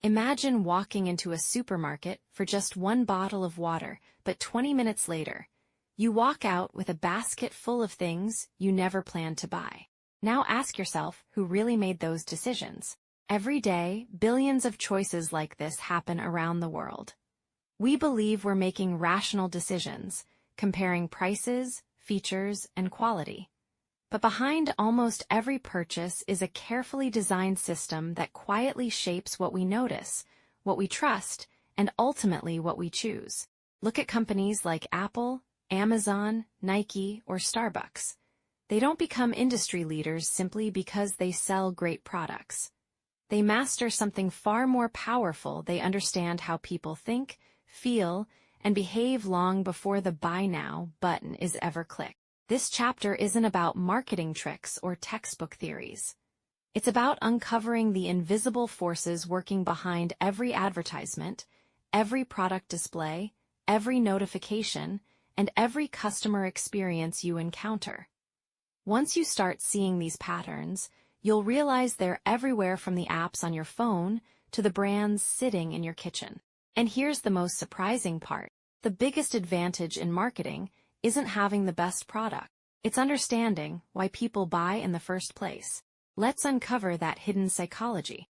Imagine walking into a supermarket for just one bottle of water, but 20 minutes later, you walk out with a basket full of things you never planned to buy. Now ask yourself who really made those decisions. Every day, billions of choices like this happen around the world. We believe we're making rational decisions, comparing prices, features, and quality. But behind almost every purchase is a carefully designed system that quietly shapes what we notice, what we trust, and ultimately what we choose. Look at companies like Apple, Amazon, Nike, or Starbucks. They don't become industry leaders simply because they sell great products. They master something far more powerful. They understand how people think, feel, and behave long before the buy now button is ever clicked. This chapter isn't about marketing tricks or textbook theories. It's about uncovering the invisible forces working behind every advertisement, every product display, every notification, and every customer experience you encounter. Once you start seeing these patterns, you'll realize they're everywhere, from the apps on your phone to the brands sitting in your kitchen. And here's the most surprising part. The biggest advantage in marketing isn't having the best product. It's understanding why people buy in the first place. Let's uncover that hidden psychology.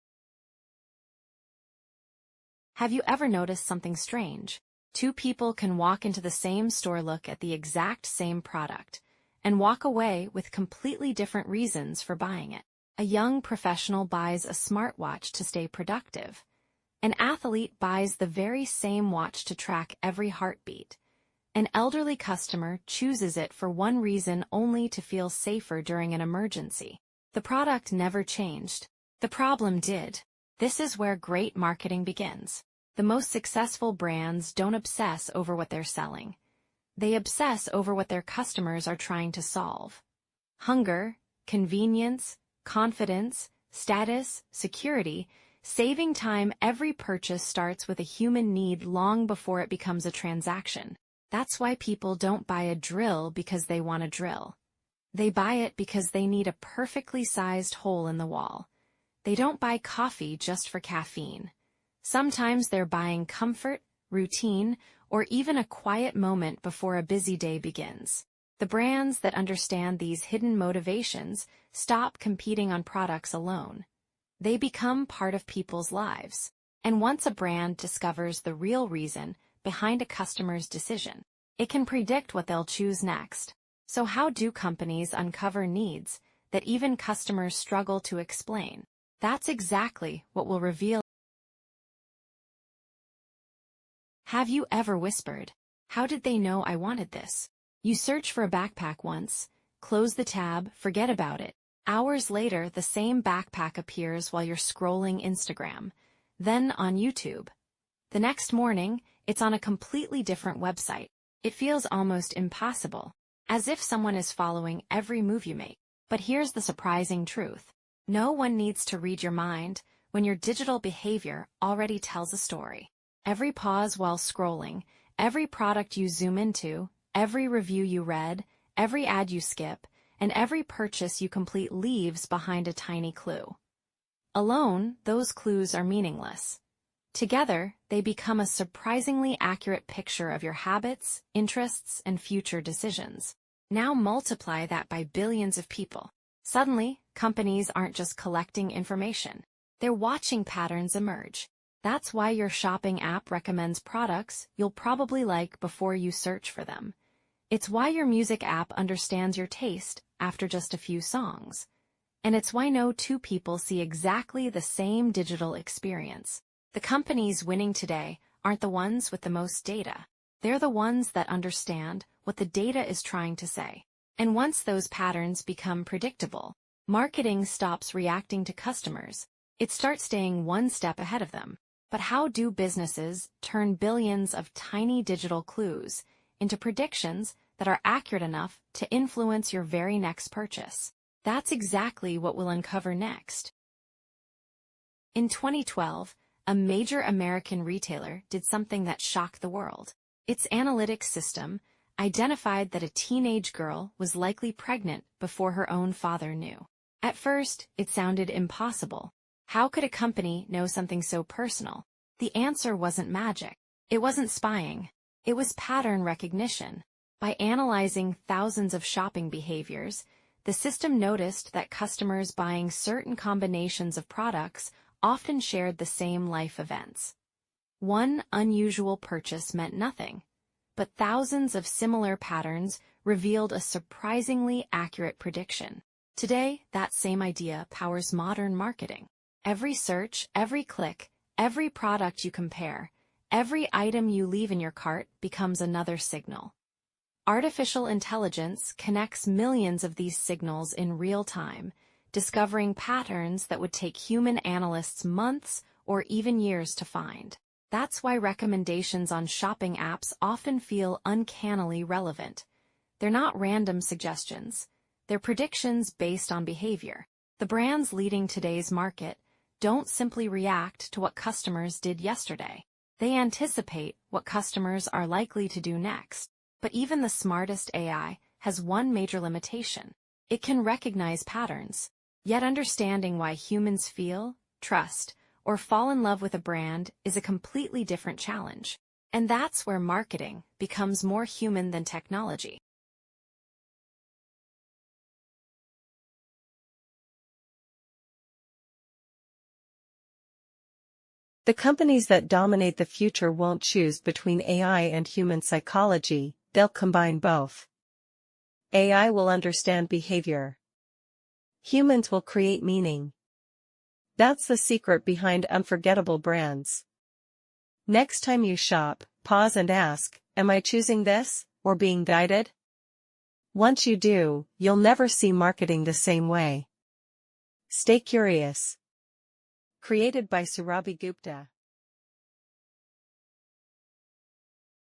Have you ever noticed something strange? Two people can walk into the same store, look at the exact same product, and walk away with completely different reasons for buying it. A young professional buys a smartwatch to stay productive. An athlete buys the very same watch to track every heartbeat. An elderly customer chooses it for one reason only: to feel safer during an emergency. The product never changed. The problem did. This is where great marketing begins. The most successful brands don't obsess over what they're selling. They obsess over what their customers are trying to solve. Hunger, convenience, confidence, status, security, saving time. Every purchase starts with a human need long before it becomes a transaction. That's why people don't buy a drill because they want a drill. They buy it because they need a perfectly sized hole in the wall. They don't buy coffee just for caffeine. Sometimes they're buying comfort, routine, or even a quiet moment before a busy day begins. The brands that understand these hidden motivations stop competing on products alone. They become part of people's lives. And once a brand discovers the real reason behind a customer's decision, it can predict what they'll choose next. So how do companies uncover needs that even customers struggle to explain? That's exactly what we'll reveal. Have you ever whispered, "How did they know I wanted this?" You search for a backpack once, close the tab, forget about it. Hours later, the same backpack appears while you're scrolling Instagram, then on YouTube. The next morning, it's on a completely different website. It feels almost impossible, as if someone is following every move you make. But here's the surprising truth. No one needs to read your mind when your digital behavior already tells a story. Every pause while scrolling, every product you zoom into, every review you read, every ad you skip, and every purchase you complete leaves behind a tiny clue. Alone, those clues are meaningless. Together, they become a surprisingly accurate picture of your habits, interests, and future decisions. Now multiply that by billions of people. Suddenly, companies aren't just collecting information. They're watching patterns emerge. That's why your shopping app recommends products you'll probably like before you search for them. It's why your music app understands your taste after just a few songs. And it's why no two people see exactly the same digital experience. The companies winning today aren't the ones with the most data. They're the ones that understand what the data is trying to say. And once those patterns become predictable, marketing stops reacting to customers. It starts staying one step ahead of them. But how do businesses turn billions of tiny digital clues into predictions that are accurate enough to influence your very next purchase? That's exactly what we'll uncover next. In 2012, a major American retailer did something that shocked the world. Its analytics system identified that a teenage girl was likely pregnant before her own father knew. At first, it sounded impossible. How could a company know something so personal? The answer wasn't magic. It wasn't spying. It was pattern recognition. By analyzing thousands of shopping behaviors, the system noticed that customers buying certain combinations of products often shared the same life events. One unusual purchase meant nothing, but thousands of similar patterns revealed a surprisingly accurate prediction. Today, that same idea powers modern marketing. Every search, every click, every product you compare, every item you leave in your cart becomes another signal. Artificial intelligence connects millions of these signals in real time, discovering patterns that would take human analysts months or even years to find. That's why recommendations on shopping apps often feel uncannily relevant. They're not random suggestions. They're predictions based on behavior. The brands leading today's market don't simply react to what customers did yesterday. They anticipate what customers are likely to do next. But even the smartest AI has one major limitation. It can recognize patterns. Yet understanding why humans feel, trust, or fall in love with a brand is a completely different challenge. And that's where marketing becomes more human than technology. The companies that dominate the future won't choose between AI and human psychology, they'll combine both. AI will understand behavior. Humans will create meaning. That's the secret behind unforgettable brands. Next time you shop, pause and ask, am I choosing this, or being guided? Once you do, you'll never see marketing the same way. Stay curious. Created by Surabhi Gupta.